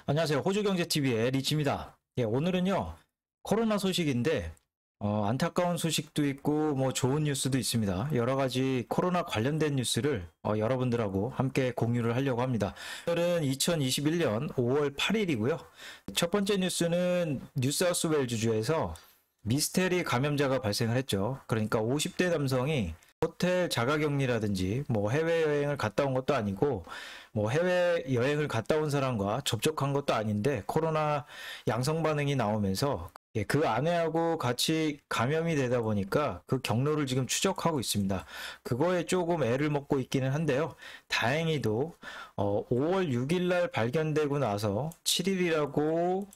안녕하세요. 호주경제TV의 리치입니다. 예, 오늘은요, 코로나 소식인데, 안타까운 소식도 있고, 뭐 좋은 뉴스도 있습니다. 여러 가지 코로나 관련된 뉴스를 여러분들하고 함께 공유를 하려고 합니다. 오늘은 2021년 5월 8일이고요. 첫 번째 뉴스는 뉴사우스웨일즈주에서 미스테리 감염자가 발생을 했죠. 그러니까 50대 남성이 호텔 자가격리라든지 뭐 해외여행을 갔다 온 것도 아니고 뭐 해외여행을 갔다 온 사람과 접촉한 것도 아닌데 코로나 양성 반응이 나오면서 그 아내하고 같이 감염이 되다 보니까 그 경로를 지금 추적하고 있습니다. 그거에 조금 애를 먹고 있기는 한데요. 다행히도 5월 6일 날 발견되고 나서 7일이라고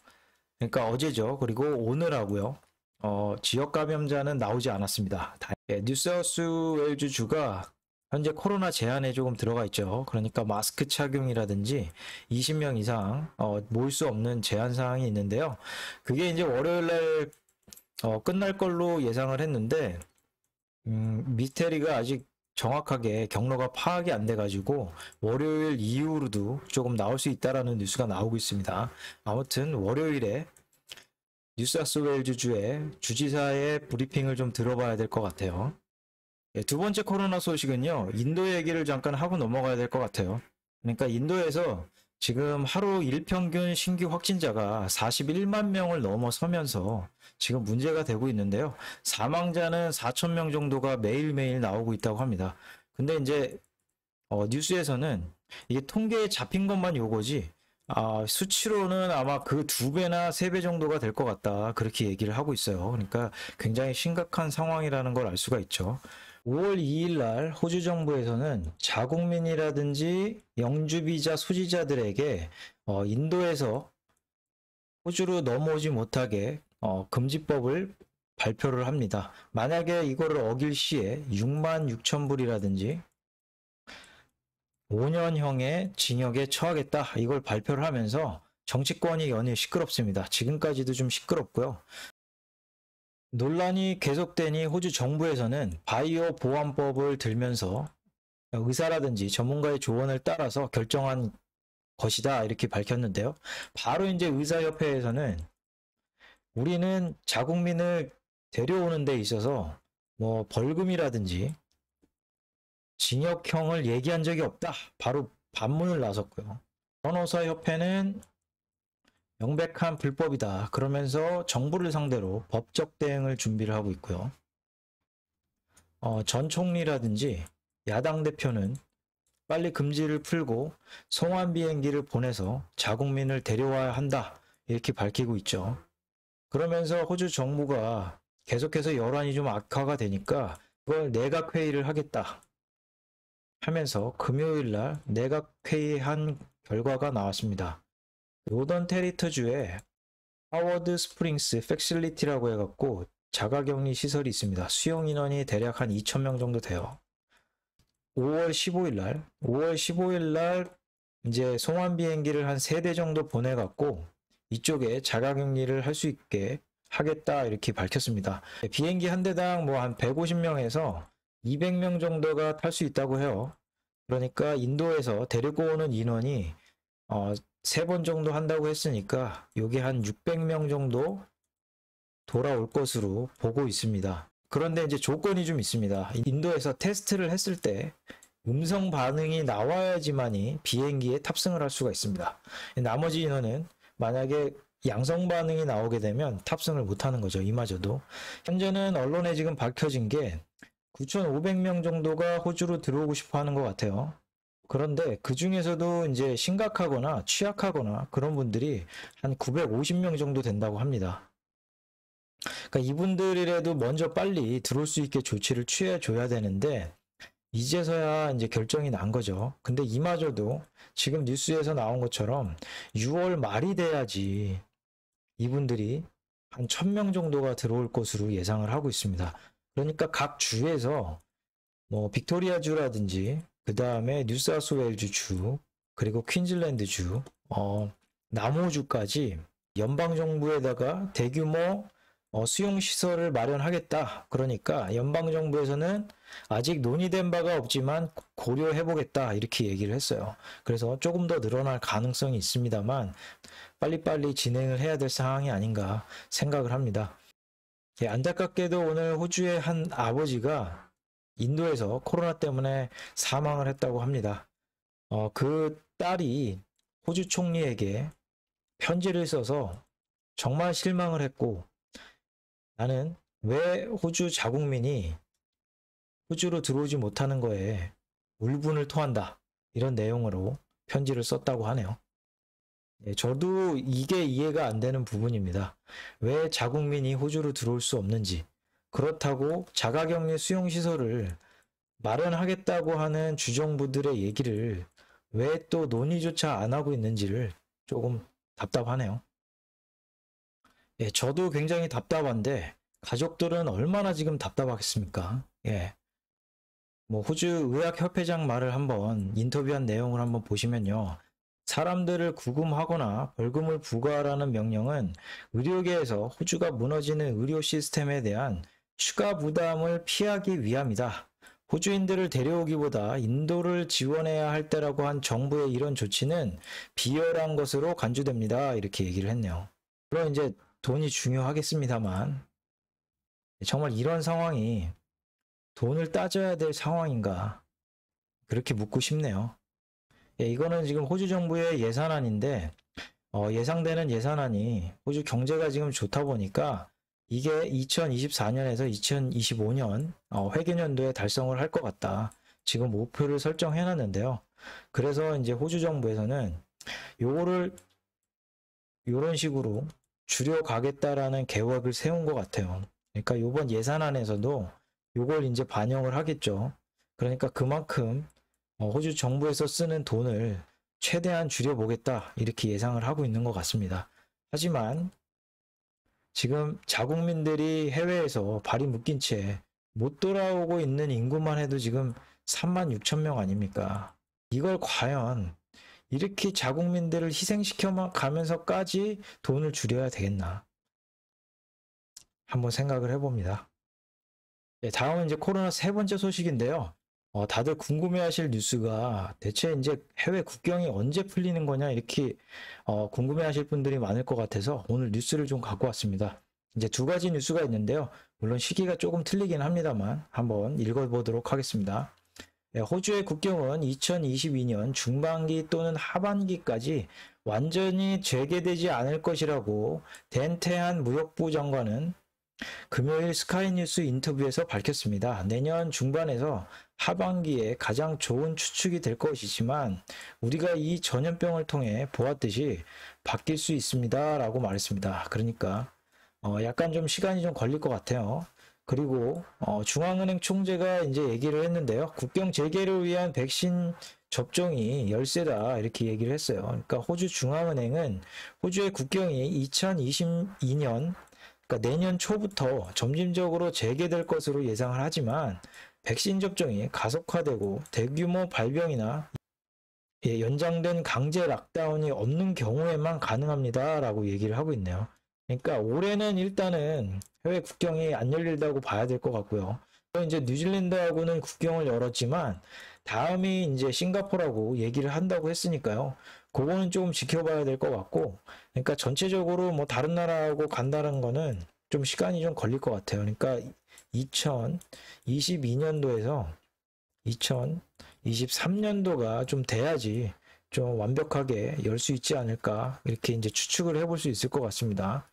그러니까 어제죠. 그리고 오늘 하고요. 지역 감염자는 나오지 않았습니다. 뉴사우스웨일즈 주가 현재 코로나 제한에 조금 들어가 있죠. 그러니까 마스크 착용이라든지 20명 이상 모일 수 없는 제한 사항이 있는데요. 그게 이제 월요일 날 끝날 걸로 예상을 했는데 미스테리가 아직 정확하게 경로가 파악이 안 돼가지고 월요일 이후로도 조금 나올 수 있다라는 뉴스가 나오고 있습니다. 아무튼 월요일에 뉴사우스웨일즈주의 주지사의 브리핑을 좀 들어봐야 될 것 같아요. 두 번째 코로나 소식은요, 인도 얘기를 잠깐 하고 넘어가야 될 것 같아요. 그러니까 인도에서 지금 하루 일평균 신규 확진자가 41만 명을 넘어서면서 지금 문제가 되고 있는데요. 사망자는 4천 명 정도가 매일매일 나오고 있다고 합니다. 근데 이제 뉴스에서는 이게 통계에 잡힌 것만 요거지 수치로는 아마 그 2배나 3배 정도가 될 것 같다. 그렇게 얘기를 하고 있어요. 그러니까 굉장히 심각한 상황이라는 걸 알 수가 있죠. 5월 2일 날 호주 정부에서는 자국민이라든지 영주비자 소지자들에게 인도에서 호주로 넘어오지 못하게 금지법을 발표를 합니다. 만약에 이거를 어길 시에 6만 6천 불이라든지 5년형의 징역에 처하겠다. 이걸 발표를 하면서 정치권이 연일 시끄럽습니다. 지금까지도 좀 시끄럽고요. 논란이 계속되니 호주 정부에서는 바이오 보안법을 들면서 의사라든지 전문가의 조언을 따라서 결정한 것이다. 이렇게 밝혔는데요. 바로 이제 의사협회에서는 우리는 자국민을 데려오는 데 있어서 뭐 벌금이라든지 징역형을 얘기한 적이 없다. 바로 반문을 나섰고요. 변호사협회는 명백한 불법이다. 그러면서 정부를 상대로 법적 대응을 준비를 하고 있고요. 전 총리라든지 야당 대표는 빨리 금지를 풀고 송환 비행기를 보내서 자국민을 데려와야 한다. 이렇게 밝히고 있죠. 그러면서 호주 정부가 계속해서 여론이 좀 악화가 되니까 그걸 내각회의를 하겠다 하면서 금요일 날 내각회의한 결과가 나왔습니다. 노던 테리터주에 하워드 스프링스 팩실리티라고 해갖고 자가격리 시설이 있습니다. 수용 인원이 대략 한 2,000명 정도 돼요. 5월 15일 날 이제 송환 비행기를 한 3대 정도 보내갖고 이쪽에 자가격리를 할 수 있게 하겠다 이렇게 밝혔습니다. 비행기 한 대당 뭐 한 150명에서 200명 정도가 탈 수 있다고 해요. 그러니까 인도에서 데리고 오는 인원이 3번 정도 한다고 했으니까 여기 한 600명 정도 돌아올 것으로 보고 있습니다. 그런데 이제 조건이 좀 있습니다. 인도에서 테스트를 했을 때 음성 반응이 나와야지만이 비행기에 탑승을 할 수가 있습니다. 나머지 인원은 만약에 양성 반응이 나오게 되면 탑승을 못하는 거죠. 이마저도. 현재는 언론에 지금 밝혀진 게 9,500명 정도가 호주로 들어오고 싶어 하는 것 같아요. 그런데 그 중에서도 이제 심각하거나 취약하거나 그런 분들이 한 950명 정도 된다고 합니다. 그러니까 이분들이라도 먼저 빨리 들어올 수 있게 조치를 취해 줘야 되는데 이제서야 이제 결정이 난 거죠. 근데 이마저도 지금 뉴스에서 나온 것처럼 6월 말이 돼야지 이분들이 한 1,000명 정도가 들어올 것으로 예상을 하고 있습니다. 그러니까 각 주에서 뭐 빅토리아주라든지 그 다음에 뉴사우스웨일즈 주 그리고 퀸즐랜드 주 남호주까지 연방정부에다가 대규모 수용시설을 마련하겠다. 그러니까 연방정부에서는 아직 논의된 바가 없지만 고려해보겠다. 이렇게 얘기를 했어요. 그래서 조금 더 늘어날 가능성이 있습니다만 빨리빨리 진행을 해야 될 상황이 아닌가 생각을 합니다. 예, 안타깝게도 오늘 호주의 한 아버지가 인도에서 코로나 때문에 사망을 했다고 합니다. 그 딸이 호주 총리에게 편지를 써서 정말 실망을 했고, 나는 왜 호주 자국민이 호주로 들어오지 못하는 거에 울분을 토한다. 이런 내용으로 편지를 썼다고 하네요. 예, 저도 이게 이해가 안 되는 부분입니다. 왜 자국민이 호주로 들어올 수 없는지, 그렇다고 자가격리 수용시설을 마련하겠다고 하는 주정부들의 얘기를 왜 또 논의조차 안 하고 있는지를 조금 답답하네요. 예, 저도 굉장히 답답한데 가족들은 얼마나 지금 답답하겠습니까? 예. 뭐 호주 의학협회장 말을 한번 인터뷰한 내용을 한번 보시면요. 사람들을 구금하거나 벌금을 부과하라는 명령은 의료계에서 호주가 무너지는 의료 시스템에 대한 추가 부담을 피하기 위함이다. 호주인들을 데려오기보다 인도를 지원해야 할 때라고 한 정부의 이런 조치는 비열한 것으로 간주됩니다. 이렇게 얘기를 했네요. 물론 이제 돈이 중요하겠습니다만 정말 이런 상황이 돈을 따져야 될 상황인가 그렇게 묻고 싶네요. 예, 이거는 지금 호주 정부의 예산안인데 예상되는 예산안이 호주 경제가 지금 좋다 보니까 이게 2024년에서 2025년 회계년도에 달성을 할 것 같다. 지금 목표를 설정해 놨는데요. 그래서 이제 호주 정부에서는 요거를 이런 식으로 줄여가겠다라는 계획을 세운 것 같아요. 그러니까 이번 예산안에서도 요걸 이제 반영을 하겠죠. 그러니까 그만큼 호주 정부에서 쓰는 돈을 최대한 줄여보겠다 이렇게 예상을 하고 있는 것 같습니다. 하지만 지금 자국민들이 해외에서 발이 묶인 채 못 돌아오고 있는 인구만 해도 지금 3만 6천 명 아닙니까? 이걸 과연 이렇게 자국민들을 희생시켜 가면서까지 돈을 줄여야 되겠나? 한번 생각을 해봅니다. 네, 다음은 이제 코로나 세 번째 소식인데요. 다들 궁금해하실 뉴스가 대체 이제 해외 국경이 언제 풀리는 거냐 이렇게 궁금해하실 분들이 많을 것 같아서 오늘 뉴스를 좀 갖고 왔습니다. 이제 두 가지 뉴스가 있는데요. 물론 시기가 조금 틀리긴 합니다만 한번 읽어보도록 하겠습니다. 네, 호주의 국경은 2022년 중반기 또는 하반기까지 완전히 재개되지 않을 것이라고 댄태한 무역부 장관은 금요일 스카이뉴스 인터뷰에서 밝혔습니다. 내년 중반에서 하반기에 가장 좋은 추측이 될 것이지만 우리가 이 전염병을 통해 보았듯이 바뀔 수 있습니다. 라고 말했습니다. 그러니까 약간 좀 시간이 좀 걸릴 것 같아요. 그리고 중앙은행 총재가 이제 얘기를 했는데요. 국경 재개를 위한 백신 접종이 열세다 이렇게 얘기를 했어요. 그러니까 호주 중앙은행은 호주의 국경이 2022년 그러니까 내년 초부터 점진적으로 재개될 것으로 예상을 하지만 백신 접종이 가속화되고 대규모 발병이나 연장된 강제 락다운이 없는 경우에만 가능합니다. 라고 얘기를 하고 있네요. 그러니까 올해는 일단은 해외 국경이 안 열린다고 봐야 될 것 같고요. 이제 뉴질랜드하고는 국경을 열었지만 다음이 이제 싱가포르하고 얘기를 한다고 했으니까요. 그거는 조금 지켜봐야 될 것 같고, 그러니까 전체적으로 뭐 다른 나라하고 간다는 거는 좀 시간이 좀 걸릴 것 같아요. 그러니까 2022년도에서 2023년도가 좀 돼야지 좀 완벽하게 열 수 있지 않을까 이렇게 이제 추측을 해볼 수 있을 것 같습니다.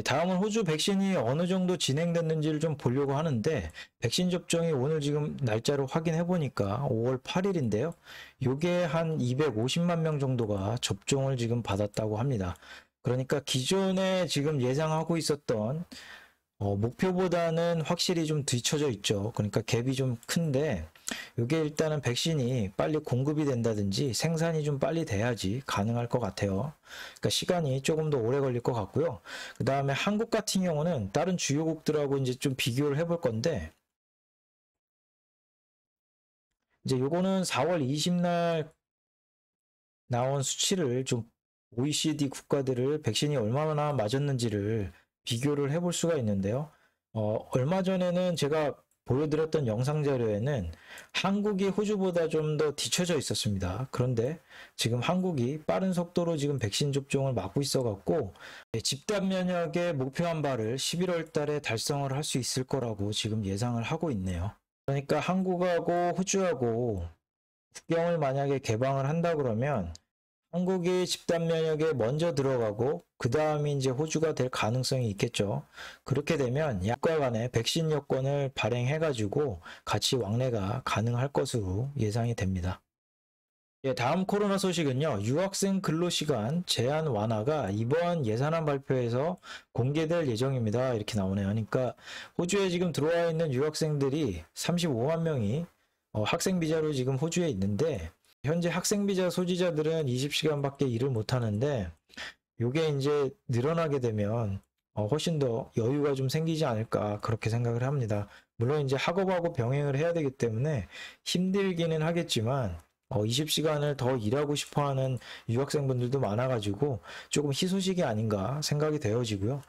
다음은 호주 백신이 어느 정도 진행됐는지를 좀 보려고 하는데 백신 접종이 오늘 지금 날짜로 확인해 보니까 5월 8일인데요. 요게 한 250만 명 정도가 접종을 지금 받았다고 합니다. 그러니까 기존에 지금 예상하고 있었던 목표보다는 확실히 좀 뒤쳐져 있죠. 그러니까 갭이 좀 큰데 이게 일단은 백신이 빨리 공급이 된다든지 생산이 좀 빨리 돼야지 가능할 것 같아요. 그러니까 시간이 조금 더 오래 걸릴 것 같고요. 그 다음에 한국 같은 경우는 다른 주요국들하고 이제 좀 비교를 해볼 건데 이제 요거는 4월 20날 나온 수치를 좀 OECD 국가들을 백신이 얼마나 맞았는지를 비교를 해볼 수가 있는데요. 얼마 전에는 제가 보여드렸던 영상 자료에는 한국이 호주보다 좀 더 뒤처져 있었습니다. 그런데 지금 한국이 빠른 속도로 지금 백신 접종을 막고 있어갖고 집단 면역에 목표한 바를 11월 달에 달성을 할 수 있을 거라고 지금 예상을 하고 있네요. 그러니까 한국하고 호주하고 국경을 만약에 개방을 한다 그러면 한국이 집단 면역에 먼저 들어가고 그 다음에 이제 호주가 될 가능성이 있겠죠. 그렇게 되면 약과 간의 백신 여권을 발행해가지고 같이 왕래가 가능할 것으로 예상이 됩니다. 예, 다음 코로나 소식은요. 유학생 근로시간 제한 완화가 이번 예산안 발표에서 공개될 예정입니다. 이렇게 나오네요. 그러니까 호주에 지금 들어와 있는 유학생들이 35만 명이 학생 비자로 지금 호주에 있는데 현재 학생 비자 소지자들은 20시간밖에 일을 못 하는데 요게 이제 늘어나게 되면 훨씬 더 여유가 좀 생기지 않을까 그렇게 생각을 합니다. 물론 이제 학업하고 병행을 해야 되기 때문에 힘들기는 하겠지만 20시간을 더 일하고 싶어 하는 유학생분들도 많아가지고 조금 희소식이 아닌가 생각이 되어지고요.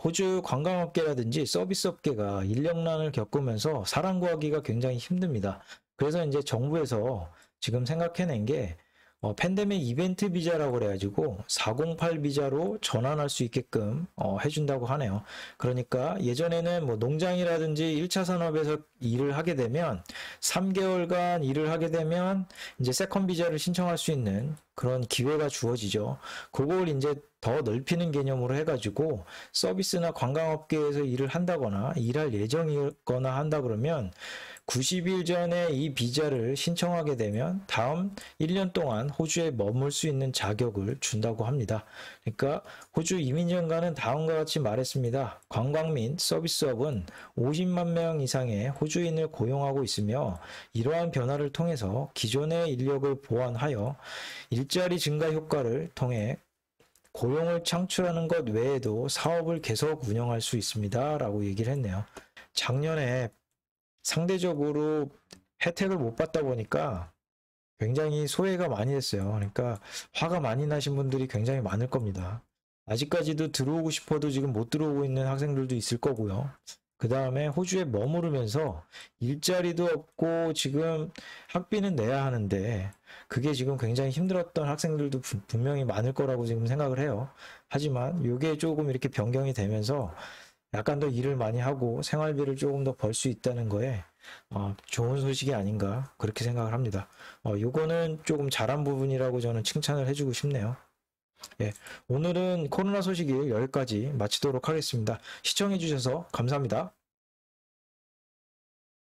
호주 관광업계라든지 서비스업계가 인력난을 겪으면서 사람 구하기가 굉장히 힘듭니다. 그래서 이제 정부에서 지금 생각해낸 게 팬데믹 이벤트 비자라고 그래가지고 408 비자로 전환할 수 있게끔 해준다고 하네요. 그러니까 예전에는 뭐 농장이라든지 1차 산업에서 일을 하게 되면 3개월간 일을 하게 되면 이제 세컨 비자를 신청할 수 있는 그런 기회가 주어지죠. 그걸 이제 더 넓히는 개념으로 해가지고 서비스나 관광업계에서 일을 한다거나 일할 예정이거나 한다 그러면 90일 전에 이 비자를 신청하게 되면 다음 1년 동안 호주에 머물 수 있는 자격을 준다고 합니다. 그러니까 호주 이민정관은 다음과 같이 말했습니다. 관광 및 서비스업은 50만 명 이상의 호주인을 고용하고 있으며 이러한 변화를 통해서 기존의 인력을 보완하여 일자리 증가 효과를 통해 고용을 창출하는 것 외에도 사업을 계속 운영할 수 있습니다. 라고 얘기를 했네요. 작년에 상대적으로 혜택을 못 받다 보니까 굉장히 소외가 많이 됐어요. 그러니까 화가 많이 나신 분들이 굉장히 많을 겁니다. 아직까지도 들어오고 싶어도 지금 못 들어오고 있는 학생들도 있을 거고요. 그 다음에 호주에 머무르면서 일자리도 없고 지금 학비는 내야 하는데 그게 지금 굉장히 힘들었던 학생들도 분명히 많을 거라고 지금 생각을 해요. 하지만 이게 조금 이렇게 변경이 되면서 약간 더 일을 많이 하고 생활비를 조금 더 벌 수 있다는 거에 좋은 소식이 아닌가 그렇게 생각을 합니다. 요거는 조금 잘한 부분이라고 저는 칭찬을 해주고 싶네요. 예, 오늘은 코로나 소식을 여기까지 마치도록 하겠습니다. 시청해주셔서 감사합니다.